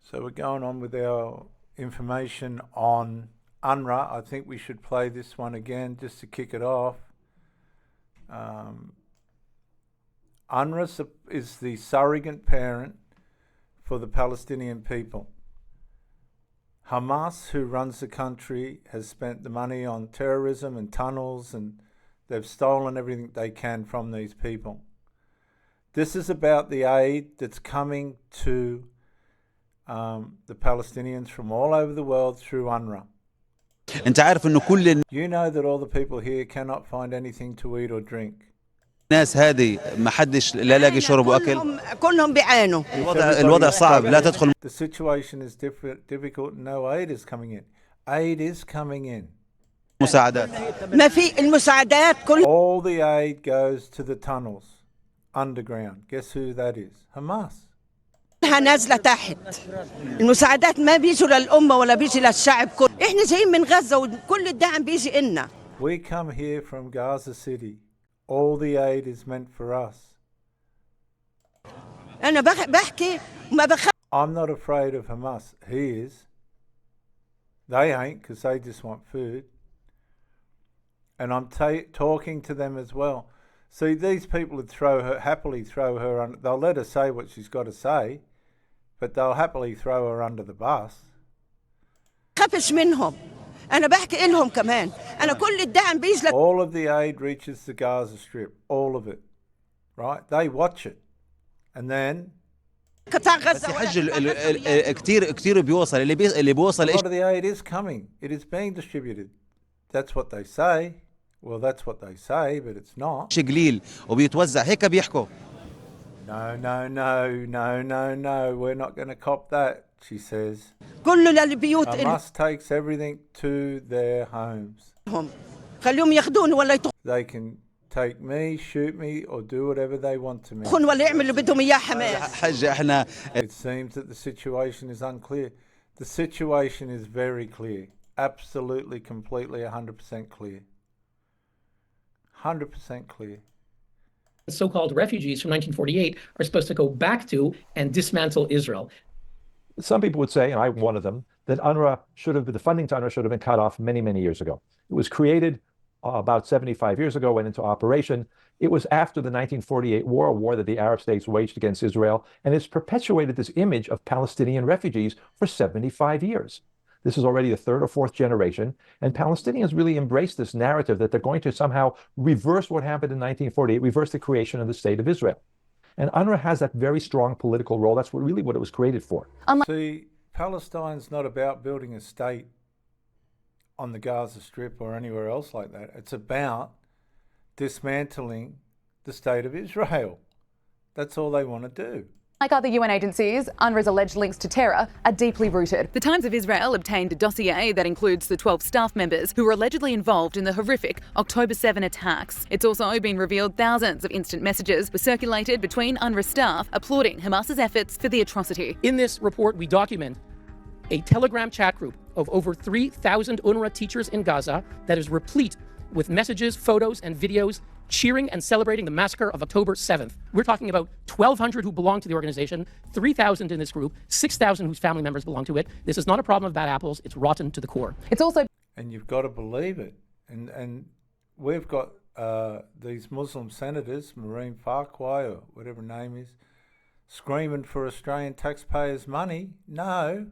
So we're going on with our information on Unrwa. I think we should play this one again just to kick it off. Unrwa is the surrogate parent for the Palestinian people. Hamas, who runs the country, has spent the money on terrorism and tunnels, and they've stolen everything they can from these people. This is about the aid that's coming to the Palestinians from all over the world through Unrwa. انت عارف انه كل You know that all the people here cannot find anything to eat or drink. الناس هذه ما حدش لا لاقي شرب واكل. كلهم بيعانوا. الوضع صعب لا تدخل. The situation is difficult. No aid is coming in. Aid is coming in. مساعدات. ما في المساعدات كل. All the aid goes to the tunnels underground. Guess who that is? Hamas. نازله تحت. المساعدات ما بيجوا للامه ولا بيجي للشعب كله. احنا جايين من غزه وكل الدعم بيجي لنا. We come here from Gaza City. All the aid is meant for us. انا بحكي ما I'm not afraid of Hamas. He is. They ain't, because they just want food. And I'm talking to them as well. See, these people would happily throw her under. They'll let her say what she's got to say, but they'll happily throw her under the bus. خافش منهم. أنا بحكي لهم كمان. أنا كل الدعم بيجي. All of the aid reaches the Gaza Strip. All of it. Right? They watch it. And then قطاع غزة. كتير بيوصل اللي بيوصل a lot of the aid is coming. It is being distributed. That's what they say. Well, that's what they say, but it's not. قليل وبيتوزع هيك بيحكوا. No. We're not going to cop that, she says. كله للبيوت. Hamas takes everything to their homes. خليهم ياخذون ولا They can take me, shoot me, or do whatever they want to me. ولا يعملوا بدهم إياه حماس. حاجة احنا. It seems that the situation is unclear. The situation is very clear. Absolutely, completely, 100% clear. 100% clear. The so-called refugees from 1948 are supposed to go back to and dismantle Israel. Some people would say, and I'm one of them, that the funding to UNRWA should have been cut off many, many years ago. It was created about 75 years ago, went into operation. It was after the 1948 war, a war that the Arab states waged against Israel, and it's perpetuated this image of Palestinian refugees for 75 years. This is already the third or fourth generation, and Palestinians really embrace this narrative that they're going to somehow reverse what happened in 1948, reverse the creation of the state of Israel. And UNRWA has that very strong political role. That's what it was created for. See, Palestine's not about building a state on the Gaza Strip or anywhere else like that. It's about dismantling the state of Israel. That's all they want to do. Like other UN agencies, UNRWA's alleged links to terror are deeply rooted. The Times of Israel obtained a dossier that includes the 12 staff members who were allegedly involved in the horrific October 7 attacks. It's also been revealed thousands of instant messages were circulated between UNRWA staff applauding Hamas's efforts for the atrocity. In this report, we document a Telegram chat group of over 3,000 UNRWA teachers in Gaza that is replete with messages, photos, and videos cheering and celebrating the massacre of October 7th. We're talking about 1,200 who belong to the organization, 3,000 in this group, 6,000 whose family members belong to it. This is not a problem of bad apples. It's rotten to the core. It's also... And you've got to believe it. And we've got these Muslim senators, Marine Farquhar, or whatever her name is, screaming for Australian taxpayers' money. No.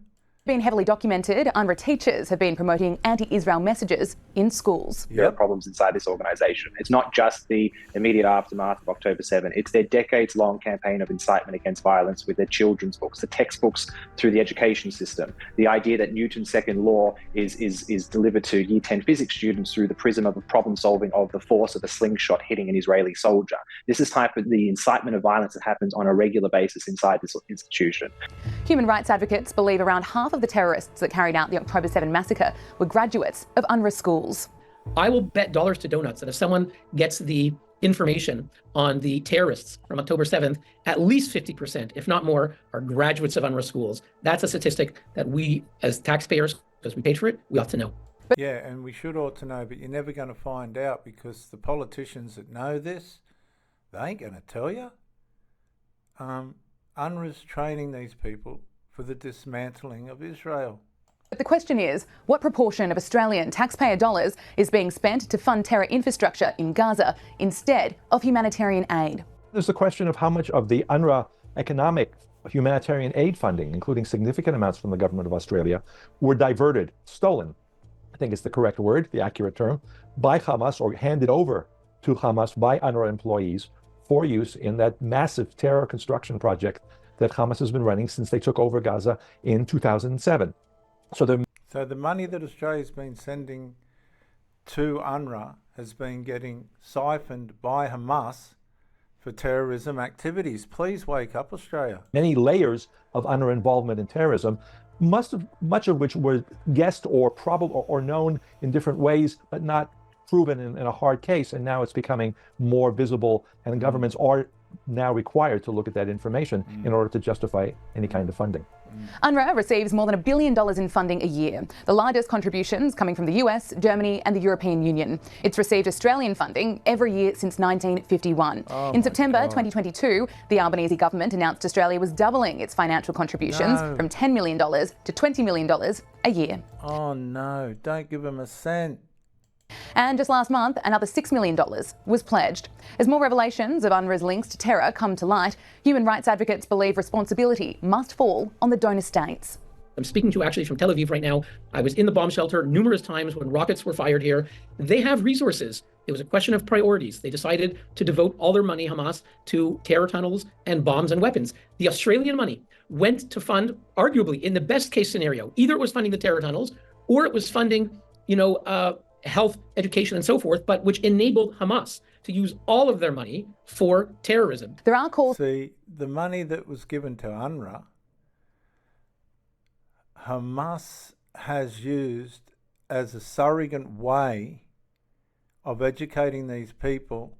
Been heavily documented, UNRWA teachers have been promoting anti-Israel messages in schools. There are problems inside this organisation. It's not just the immediate aftermath of October 7. It's their decades-long campaign of incitement against violence with their children's books, the textbooks through the education system, the idea that Newton's second law is delivered to Year 10 physics students through the prism of the problem-solving of the force of a slingshot hitting an Israeli soldier. This is type of the incitement of violence that happens on a regular basis inside this institution. Human rights advocates believe around half of the terrorists that carried out the October 7 massacre were graduates of UNRWA schools. I will bet dollars to donuts that if someone gets the information on the terrorists from October 7th, at least 50%, if not more, are graduates of UNRWA schools. That's a statistic that we, as taxpayers, because we paid for it, we ought to know. Yeah, and we should ought to know, but you're never going to find out because the politicians that know this, they ain't going to tell you. UNRWA's training these people for the dismantling of Israel. But the question is, what proportion of Australian taxpayer dollars is being spent to fund terror infrastructure in Gaza instead of humanitarian aid? There's the question of how much of the Unrwa economic humanitarian aid funding, including significant amounts from the government of Australia, were diverted, stolen, I think is the correct word, the accurate term, by Hamas or handed over to Hamas by Unrwa employees for use in that massive terror construction project that Hamas has been running since they took over Gaza in 2007. So the money that Australia's been sending to Unrwa has been getting siphoned by Hamas for terrorism activities. Please wake up, Australia. Many layers of Unrwa involvement in terrorism, much of which were guessed or probable or known in different ways, but not proven in a hard case. And now it's becoming more visible, and governments are now required to look at that information in order to justify any kind of funding. UNRWA receives more than $1 billion in funding a year, the largest contributions coming from the US, Germany and the European Union. It's received Australian funding every year since 1951. In September 2022, the Albanese government announced Australia was doubling its financial contributions from $10 million to $20 million a year. Oh no, don't give them a cent. And just last month, another $6 million was pledged. As more revelations of UNRWA's links to terror come to light, human rights advocates believe responsibility must fall on the donor states. I'm speaking to you actually from Tel Aviv right now. I was in the bomb shelter numerous times when rockets were fired here. They have resources. It was a question of priorities. They decided to devote all their money, Hamas, to terror tunnels and bombs and weapons. The Australian money went to fund, arguably, in the best case scenario, either it was funding the terror tunnels or it was funding, health, education, and so forth, but which enabled Hamas to use all of their money for terrorism. There are calls. See, the money that was given to UNRWA, Hamas has used as a surrogate way of educating these people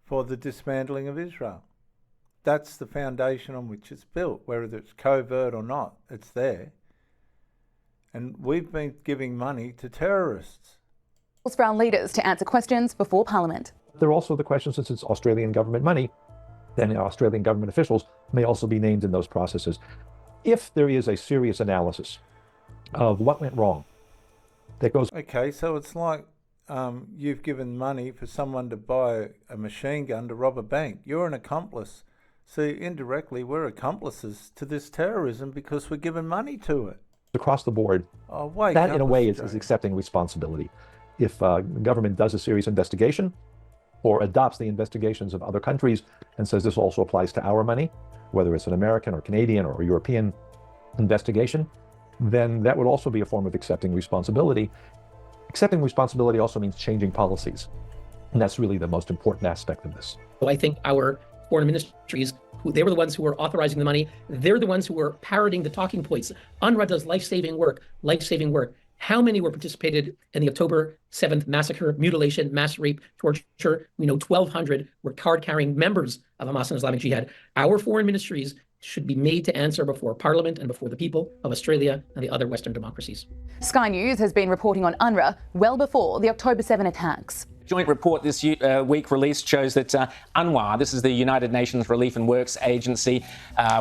for the dismantling of Israel. That's the foundation on which it's built, whether it's covert or not, it's there. And we've been giving money to terrorists. For our leaders to answer questions before Parliament. There are also the questions, since it's Australian government money, then Australian government officials may also be named in those processes. If there is a serious analysis of what went wrong, that goes... Okay, so it's like you've given money for someone to buy a machine gun to rob a bank. You're an accomplice. See, indirectly, we're accomplices to this terrorism because we're giving money to it. Across the board, that in a way is accepting responsibility. If the government does a serious investigation or adopts the investigations of other countries and says this also applies to our money, whether it's an American or Canadian or European investigation, then that would also be a form of accepting responsibility. Accepting responsibility also means changing policies. And that's really the most important aspect of this. So I think our foreign ministries, they were the ones who were authorizing the money. They're the ones who were parroting the talking points. UNRWA does life-saving work. How many were participated in the October 7th massacre, mutilation, mass rape, torture? We know 1,200 were card-carrying members of Hamas and Islamic Jihad. Our foreign ministries should be made to answer before Parliament and before the people of Australia and the other Western democracies. Sky News has been reporting on UNRWA well before the October 7 attacks. Joint report this week released shows that Unrwa, this is the United Nations Relief and Works Agency.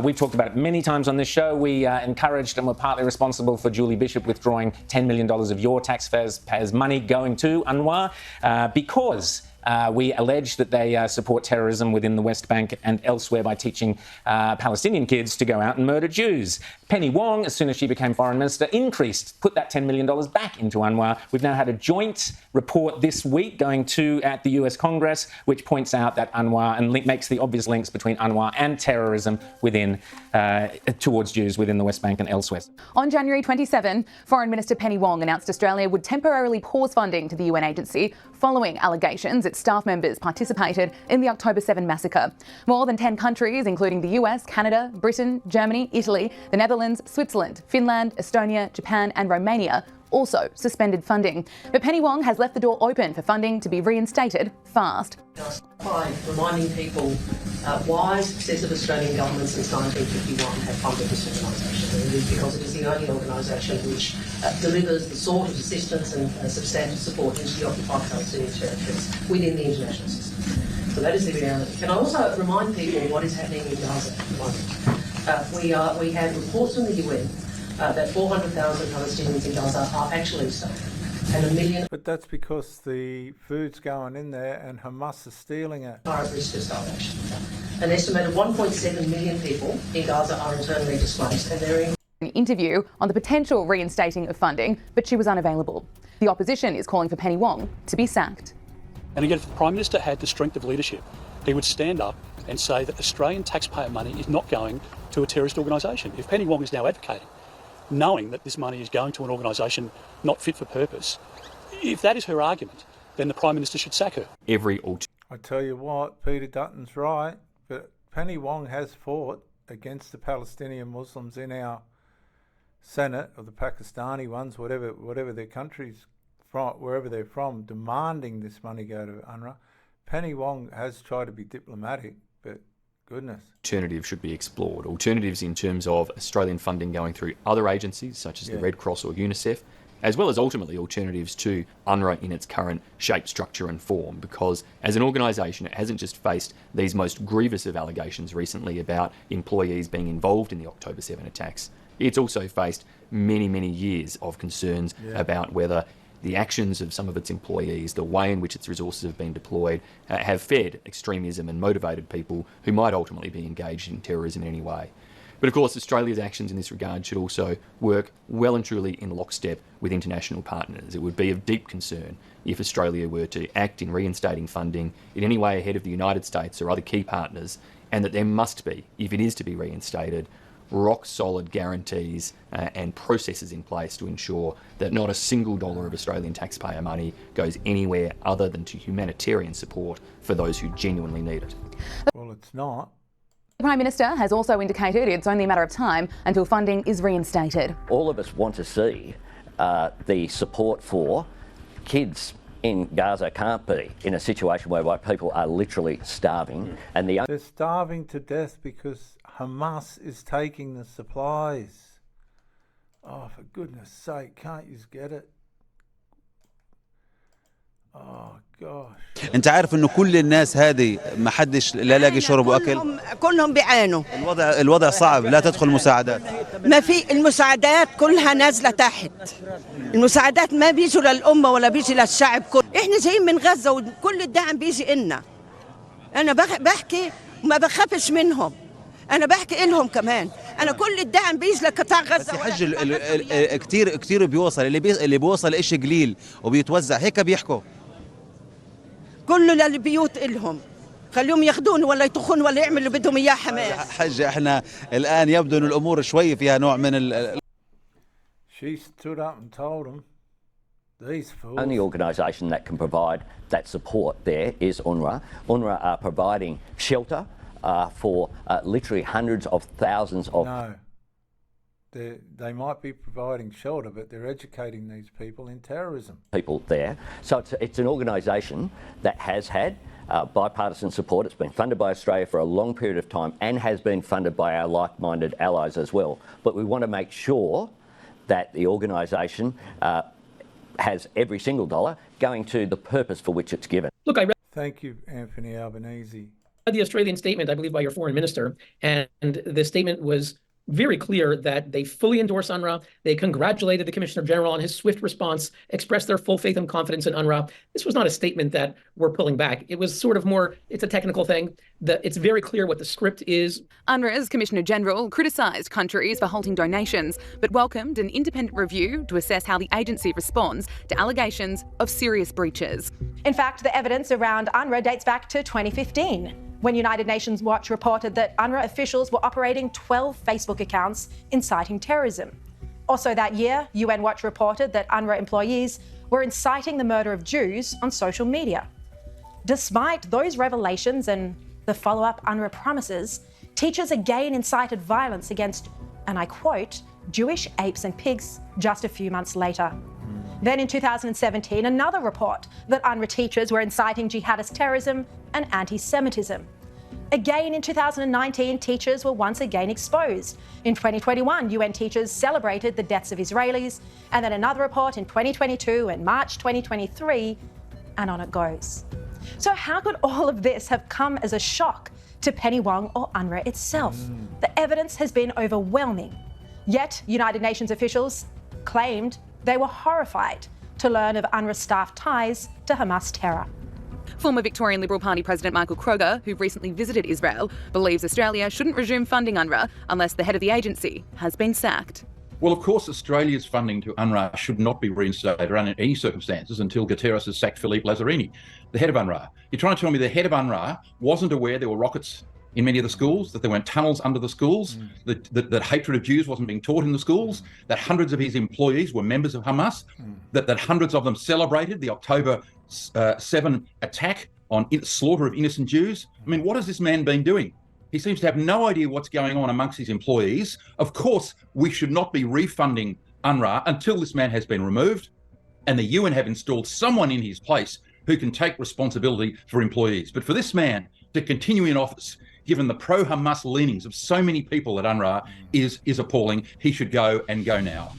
We've talked about it many times on this show. We encouraged and were partly responsible for Julie Bishop withdrawing $10 million of your taxpayers' money going to Unrwa because we allege that they support terrorism within the West Bank and elsewhere by teaching Palestinian kids to go out and murder Jews. Penny Wong, as soon as she became foreign minister, put that $10 million back into Unrwa. We've now had a joint report this week going to at the US Congress, which points out that Unrwa and makes the obvious links between Unrwa and terrorism within towards Jews within the West Bank and elsewhere. On January 27, Foreign Minister Penny Wong announced Australia would temporarily pause funding to the UN agency following allegations its staff members participated in the October 7 massacre. More than 10 countries, including the US, Canada, Britain, Germany, Italy, the Netherlands, Switzerland, Finland, Estonia, Japan and Romania also suspended funding. But Penny Wong has left the door open for funding to be reinstated fast. By reminding people why successive Australian governments since 1951 have funded this organisation. It is because it is the only organisation which delivers the sort of assistance and substantive support into the occupied Palestinian territories within the international system. So that is the reality. Can I also remind people what is happening in Gaza at the moment? we had reports from the UN that 400,000 Palestinians in Gaza are actually safe, and 1 million But that's because the food's going in there and Hamas is stealing it. are at risk of starvation. An estimated 1.7 million people in Gaza are internally displaced, and they're in An interview on the potential reinstating of funding, but she was unavailable. The opposition is calling for Penny Wong to be sacked. And again, if the Prime Minister had the strength of leadership, he would stand up and say that Australian taxpayer money is not going to a terrorist organisation. If Penny Wong is now advocating, knowing that this money is going to an organisation not fit for purpose, if that is her argument, then the Prime Minister should sack her. I tell you what, Peter Dutton's right, but Penny Wong has fought against the Palestinian Muslims in our Senate, or the Pakistani ones, whatever their countries from, wherever they're from, demanding this money go to Unrwa. Penny Wong has tried to be diplomatic, but goodness. Alternatives should be explored. Alternatives in terms of Australian funding going through other agencies such as the Red Cross or UNICEF, as well as ultimately alternatives to UNRWA in its current shape, structure and form, because as an organisation it hasn't just faced these most grievous of allegations recently about employees being involved in the October 7 attacks. It's also faced many, many years of concerns about whether the actions of some of its employees, the way in which its resources have been deployed, have fed extremism and motivated people who might ultimately be engaged in terrorism in any way. But of course, Australia's actions in this regard should also work well and truly in lockstep with international partners. It would be of deep concern if Australia were to act in reinstating funding in any way ahead of the United States or other key partners, and that there must be, if it is to be reinstated, rock-solid guarantees and processes in place to ensure that not a single dollar of Australian taxpayer money goes anywhere other than to humanitarian support for those who genuinely need it. Well, it's not. The Prime Minister has also indicated it's only a matter of time until funding is reinstated. All of us want to see the support for kids in Gaza can't be in a situation whereby people are literally starving. And they're starving to death because Hamas is taking the supplies. Oh, for goodness sake, can't you get it? Oh gosh. انت عارف انه كل الناس هذه ما حدش لا لاقي شرب واكل. كلهم بيعانوا. الوضع صعب، لا تدخل مساعدات. ما في المساعدات كلها نازله تحت. المساعدات ما بيجوا للامه ولا بيجي للشعب كله. احنا جايين من غزه وكل الدعم بيجي لنا. انا بحكي وما بخافش منهم. انا بحكي لهم كمان. انا كل الدعم بيجي لقطاع غزه. بس يحج كثير بيوصل، اللي بيوصل إشي قليل وبيتوزع هيك بيحكوا. كله للبيوت إلهم، خليهم ياخذون ولا يطخون ولا يعملوا اللي بدهم اياه حماس. حج احنا الان يبدو ان الامور شوي فيها نوع من She stood up and told them, these fools. Only organisation that can provide that support there is Unrwa. Unrwa are providing shelter for literally hundreds of thousands of... No. They might be providing shelter, but they're educating these people in terrorism. People there. So it's an organisation that has had bipartisan support. It's been funded by Australia for a long period of time and has been funded by our like-minded allies as well. But we want to make sure that the organisation has every single dollar going to the purpose for which it's given. Look, I read... Thank you, Anthony Albanese. The Australian statement, I believe, by your foreign minister, and the statement was very clear that they fully endorse UNRWA. They congratulated the Commissioner General on his swift response, expressed their full faith and confidence in UNRWA. This was not a statement that we're pulling back. It was sort of more, it's a technical thing. It's very clear what the script is. UNRWA's Commissioner General criticised countries for halting donations, but welcomed an independent review to assess how the agency responds to allegations of serious breaches. In fact, the evidence around UNRWA dates back to 2015. When United Nations Watch reported that UNRWA officials were operating 12 Facebook accounts inciting terrorism. Also that year, UN Watch reported that UNRWA employees were inciting the murder of Jews on social media. Despite those revelations and the follow-up UNRWA promises, teachers again incited violence against, and I quote, Jewish apes and pigs just a few months later. Then in 2017, another report that UNRWA teachers were inciting jihadist terrorism and anti-Semitism. Again in 2019, teachers were once again exposed. In 2021, UN teachers celebrated the deaths of Israelis, and then another report in 2022 and March 2023, and on it goes. So how could all of this have come as a shock to Penny Wong or UNRWA itself. The evidence has been overwhelming. Yet, United Nations officials claimed they were horrified to learn of UNRWA staff ties to Hamas terror. Former Victorian Liberal Party President Michael Kroger, who recently visited Israel, believes Australia shouldn't resume funding UNRWA unless the head of the agency has been sacked. Well, of course, Australia's funding to UNRWA should not be reinstated under any circumstances until Guterres has sacked Philippe Lazzarini, the head of UNRWA. You're trying to tell me the head of UNRWA wasn't aware there were rockets in many of the schools, that there weren't tunnels under the schools, that hatred of Jews wasn't being taught in the schools, that hundreds of his employees were members of Hamas, that hundreds of them celebrated the October 7 attack on slaughter of innocent Jews? I mean, what has this man been doing? He seems to have no idea what's going on amongst his employees. Of course, we should not be refunding UNRWA until this man has been removed and the UN have installed someone in his place who can take responsibility for employees. But for this man to continue in office, given the pro-Hamas leanings of so many people at UNRWA, is appalling. He should go, and go now.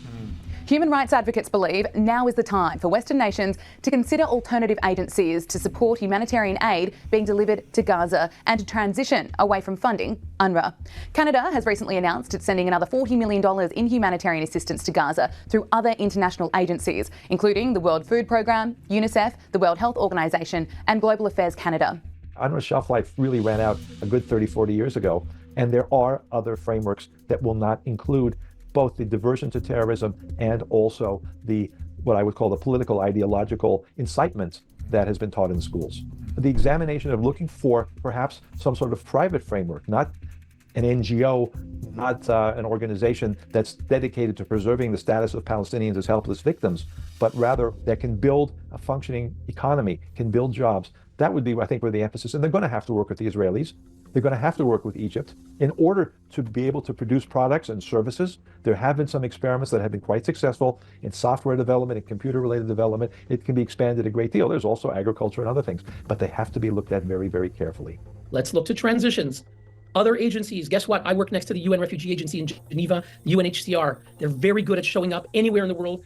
Human rights advocates believe now is the time for Western nations to consider alternative agencies to support humanitarian aid being delivered to Gaza and to transition away from funding UNRWA. Canada has recently announced it's sending another $40 million in humanitarian assistance to Gaza through other international agencies, including the World Food Programme, UNICEF, the World Health Organization and Global Affairs Canada. UNRWA's shelf life really ran out a good 30, 40 years ago, and there are other frameworks that will not include both the diversion to terrorism and also the what I would call the political ideological incitement that has been taught in schools. The examination of looking for perhaps some sort of private framework, not an NGO, not an organization that's dedicated to preserving the status of Palestinians as helpless victims, but rather that can build a functioning economy, can build jobs. That would be, I think, where the emphasis, and they're going to have to work with the Israelis. They're going to have to work with Egypt in order to be able to produce products and services. There have been some experiments that have been quite successful in software development and computer-related development. It can be expanded a great deal. There's also agriculture and other things, but they have to be looked at very, very carefully. Let's look to transitions. Other agencies, guess what? I work next to the UN Refugee Agency in Geneva, UNHCR. They're very good at showing up anywhere in the world,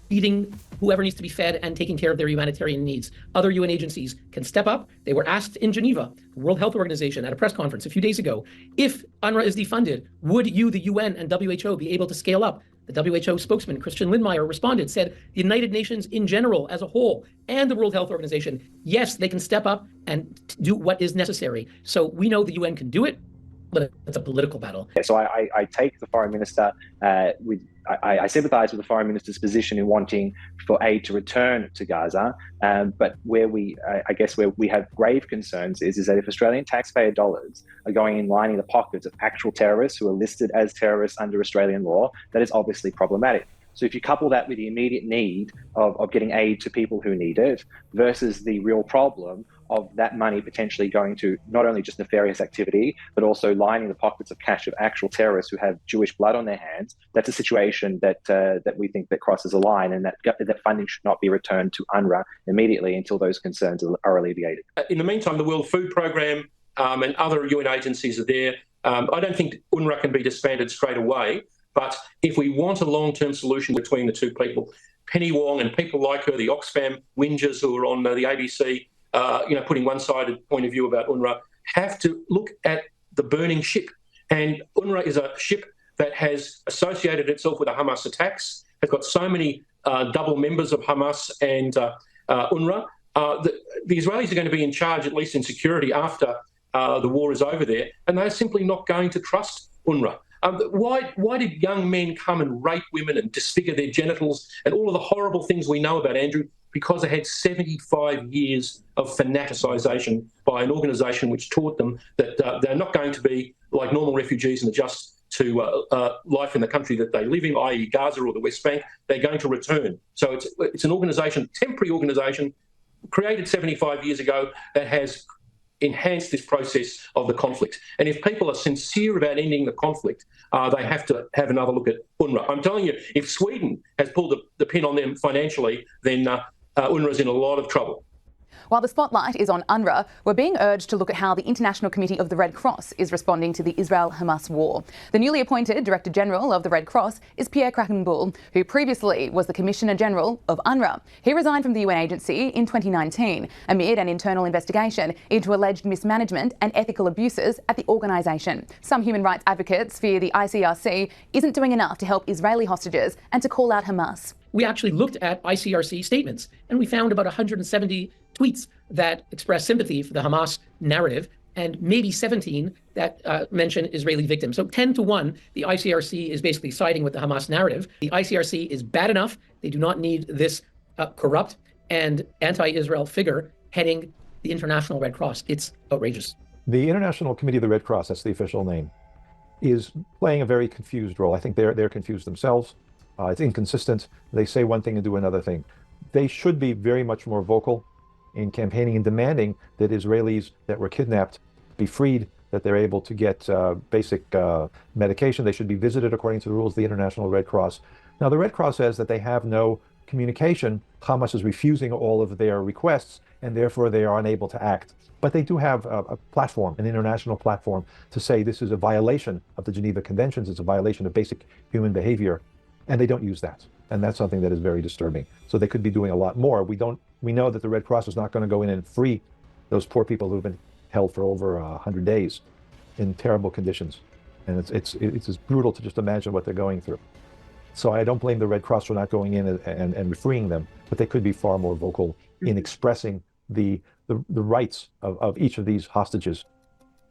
feeding whoever needs to be fed and taking care of their humanitarian needs. Other UN agencies can step up. They were asked in Geneva, the World Health Organization, at a press conference a few days ago, if UNRWA is defunded, would you, the UN and WHO, be able to scale up? The WHO spokesman, Christian Lindmeier, responded, said the United Nations in general, as a whole, and the World Health Organization, yes, they can step up and do what is necessary. So we know the UN can do it, but it's a political battle. So I take the foreign minister I sympathise with the foreign minister's position in wanting for aid to return to Gaza, but where we have grave concerns is that if Australian taxpayer dollars are going in lining the pockets of actual terrorists who are listed as terrorists under Australian law, that is obviously problematic. So if you couple that with the immediate need of getting aid to people who need it versus the real problem of that money potentially going to not only just nefarious activity, but also lining the pockets of cash of actual terrorists who have Jewish blood on their hands, that's a situation that we think that crosses a line, and that funding should not be returned to UNRWA immediately until those concerns are alleviated. In the meantime, the World Food Programme and other UN agencies are there. I don't think UNRWA can be disbanded straight away, but if we want a long-term solution between the two people, Penny Wong and people like her, the Oxfam whingers who are on the ABC, putting one-sided point of view about UNRWA, have to look at the burning ship. And UNRWA is a ship that has associated itself with the Hamas attacks, has got so many double members of Hamas and UNRWA. The Israelis are going to be in charge, at least in security, after the war is over there, and they're simply not going to trust UNRWA. Why did young men come and rape women and disfigure their genitals and all of the horrible things we know about, Andrew? Because they had 75 years of fanaticisation by an organisation which taught them that they're not going to be like normal refugees and adjust to life in the country that they live in, i.e. Gaza or the West Bank. They're going to return. So it's an organisation, temporary organisation, created 75 years ago that has enhance this process of the conflict. And if people are sincere about ending the conflict, they have to have another look at UNRWA. I'm telling you, if Sweden has pulled the pin on them financially, then UNRWA's in a lot of trouble. While the spotlight is on Unrwa, we're being urged to look at how the International Committee of the Red Cross is responding to the Israel-Hamas war. The newly appointed Director General of the Red Cross is Pierre Krakenbull, who previously was the Commissioner General of Unrwa. He resigned from the UN agency in 2019 amid an internal investigation into alleged mismanagement and ethical abuses at the organisation. Some human rights advocates fear the ICRC isn't doing enough to help Israeli hostages and to call out Hamas. We actually looked at ICRC statements and we found about 170 tweets that express sympathy for the Hamas narrative and maybe 17 that mention Israeli victims. So 10-1, the ICRC is basically siding with the Hamas narrative. The ICRC is bad enough. They do not need this corrupt and anti-Israel figure heading the International Red Cross. It's outrageous. The International Committee of the Red Cross, that's the official name, is playing a very confused role. I think they're confused themselves. It's inconsistent. They say one thing and do another thing. They should be very much more vocal in campaigning and demanding that Israelis that were kidnapped be freed, that they're able to get basic medication. They should be visited according to the rules of the International Red Cross. Now, the Red Cross says that they have no communication. Hamas is refusing all of their requests, and therefore they are unable to act. But they do have a platform, an international platform, to say this is a violation of the Geneva Conventions. It's a violation of basic human behavior. And they don't use that. And that's something that is very disturbing. So they could be doing a lot more. We know that the Red Cross is not going to go in and free those poor people who've been held for over 100 days in terrible conditions. And it's just brutal to just imagine what they're going through. So I don't blame the Red Cross for not going in and freeing them, but they could be far more vocal in expressing the rights of each of these hostages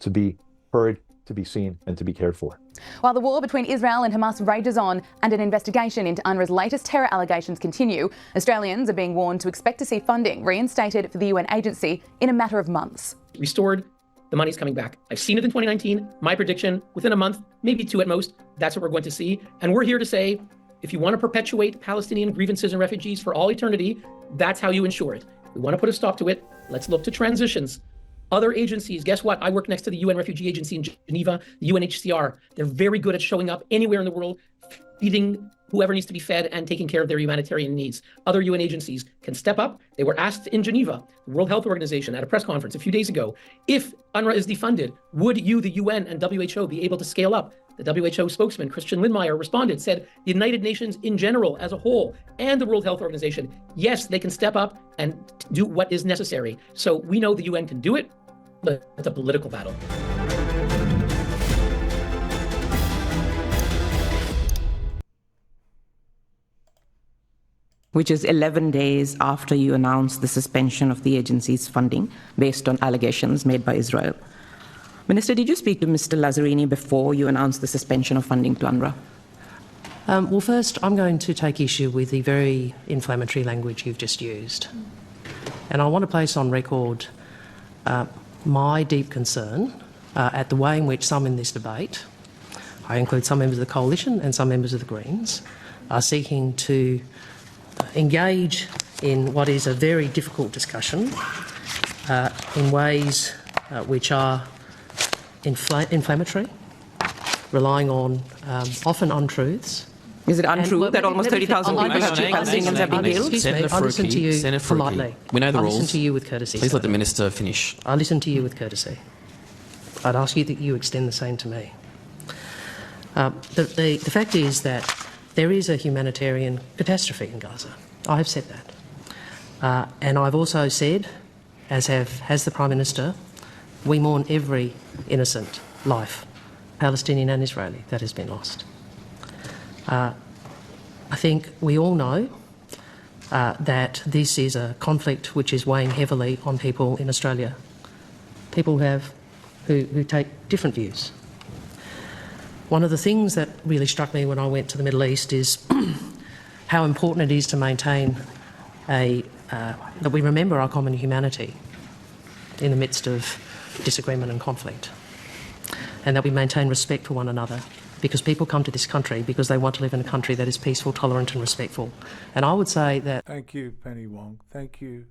to be heard, to be seen, and to be cared for. While the war between Israel and Hamas rages on and an investigation into UNRWA's latest terror allegations continue, Australians are being warned to expect to see funding reinstated for the UN agency in a matter of months. Restored, the money's coming back. I've seen it in 2019. My prediction, within a month, maybe two at most, that's what we're going to see. And we're here to say, if you want to perpetuate Palestinian grievances and refugees for all eternity, that's how you ensure it. If we want to put a stop to it, let's look to transitions. Other agencies, guess what? I work next to the UN Refugee Agency in Geneva, the UNHCR. They're very good at showing up anywhere in the world, feeding whoever needs to be fed and taking care of their humanitarian needs. Other UN agencies can step up. They were asked in Geneva, the World Health Organization, at a press conference a few days ago, if UNRWA is defunded, would you, the UN and WHO, be able to scale up? The WHO spokesman, Christian Lindmeier, responded, said the United Nations in general, as a whole, and the World Health Organization, yes, they can step up and do what is necessary. So we know the UN can do it, but it's a political battle. Which is 11 days after you announced the suspension of the agency's funding based on allegations made by Israel. Minister, did you speak to Mr. Lazzarini before you announced the suspension of funding to Unrwa? Well, first, I'm going to take issue with the very inflammatory language you've just used. And I want to place on record my deep concern at the way in which some in this debate, I include some members of the Coalition and some members of the Greens, are seeking to engage in what is a very difficult discussion in ways which are inflammatory, relying on often untruths. Is it untrue that almost 30,000 Palestinians have been killed? Excuse me, I listen to you politely. We know the rules. I listen to you with courtesy. Please let the Minister finish. I listen to you with courtesy. I'd ask you that you extend the same to me. The fact is that there is a humanitarian catastrophe in Gaza. I have said that. And I've also said, as has the Prime Minister, we mourn every innocent life, Palestinian and Israeli, that has been lost. I think we all know that this is a conflict which is weighing heavily on people in Australia. People who take different views. One of the things that really struck me when I went to the Middle East is how important it is to maintain that we remember our common humanity in the midst of disagreement and conflict, and that we maintain respect for one another, because people come to this country because they want to live in a country that is peaceful, tolerant and respectful. And I would say that... Thank you, Penny Wong. Thank you,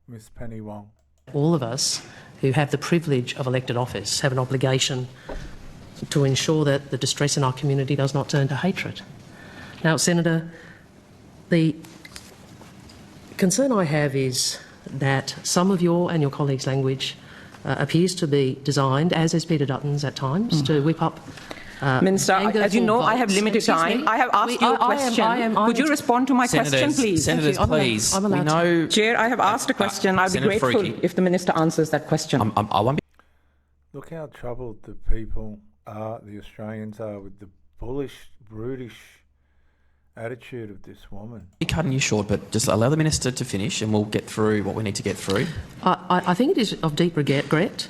Miss Penny Wong. All of us who have the privilege of elected office have an obligation to ensure that the distress in our community does not turn to hatred. Now, Senator, the concern I have is that some of your and your colleagues' language appears to be designed, as is Peter Dutton's at times, to whip up Minister, as you know, I have limited time. I have asked you a question. Could you respond to my question, please? Senators, please. I'm allowed to. Chair, I have asked a question. I'd be grateful if the Minister answers that question. I won't be. Look how troubled the people are, the Australians are, with the bullish, brutish attitude of this woman. I'm cutting you short, but just allow the Minister to finish and we'll get through what we need to get through. I think it is of deep regret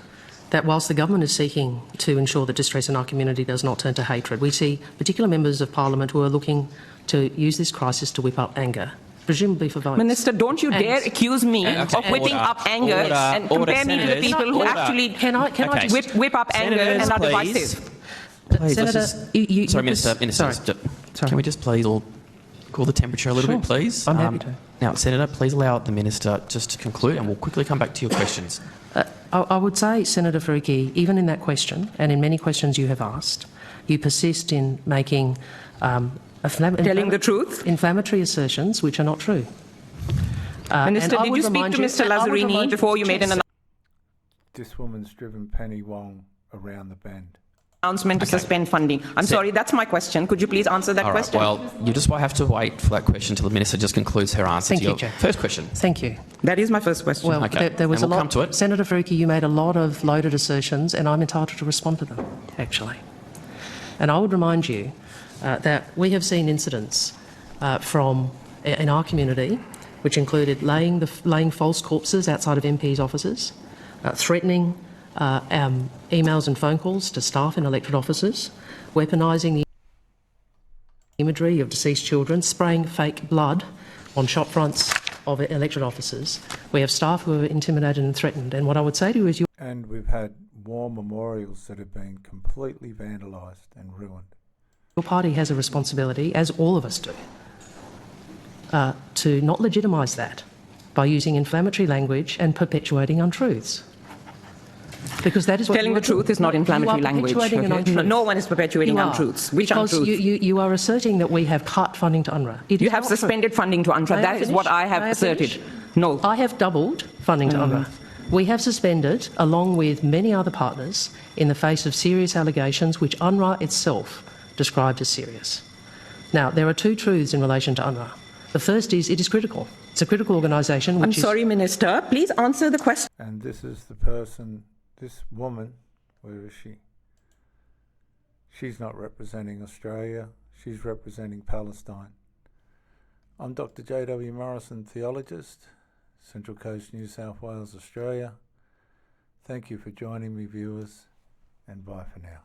that whilst the government is seeking to ensure that distress in our community does not turn to hatred, we see particular members of Parliament who are looking to use this crisis to whip up anger, presumably for votes. Minister, don't you dare accuse me of whipping up anger and compare me to the people who actually whip up anger and are divisive. Please, Senator, sorry, Minister. Can we just please all cool the temperature a little bit, please? I'm happy to. Now, Senator, please allow the Minister just to conclude and we'll quickly come back to your questions. I would say, Senator Faruqi, even in that question and in many questions you have asked, you persist in making telling the truth, inflammatory assertions which are not true. Minister, did you speak to Mr. Lazzarini before you made an This woman's driven Penny Wong around the bend. announcement to suspend funding? I'm sorry, that's my question. Could you please answer that question? Well, you just have to wait for that question until the Minister just concludes her answer to your first question. Thank you. That is my first question. Well, there was and we'll a lot. come to it. Senator Faruqi, you made a lot of loaded assertions, and I'm entitled to respond to them, actually. And I would remind you that we have seen incidents in our community, which included laying false corpses outside of MPs' offices, threatening emails and phone calls to staff in elected offices, weaponising the imagery of deceased children, spraying fake blood on shop fronts of elected offices. We have staff who are intimidated and threatened. And what I would say to you is And we've had war memorials that have been completely vandalised and ruined. Your party has a responsibility, as all of us do, to not legitimise that by using inflammatory language and perpetuating untruths. Because that is what telling the truth is not inflammatory language. No one is perpetuating untruths. Which untruths? You are asserting that we have cut funding to Unrwa. You have suspended funding to Unrwa. That is what I have asserted. No. I have doubled funding to Unrwa. We have suspended, along with many other partners, in the face of serious allegations which Unrwa itself described as serious. Now, there are two truths in relation to Unrwa. The first is it is critical. It's a critical organisation. I'm sorry, Minister. Please answer the question. And this is the person, this woman, where is she? She's not representing Australia. She's representing Palestine. I'm Dr. J.W. Morrison, theologist, Central Coast, New South Wales, Australia. Thank you for joining me, viewers, and bye for now.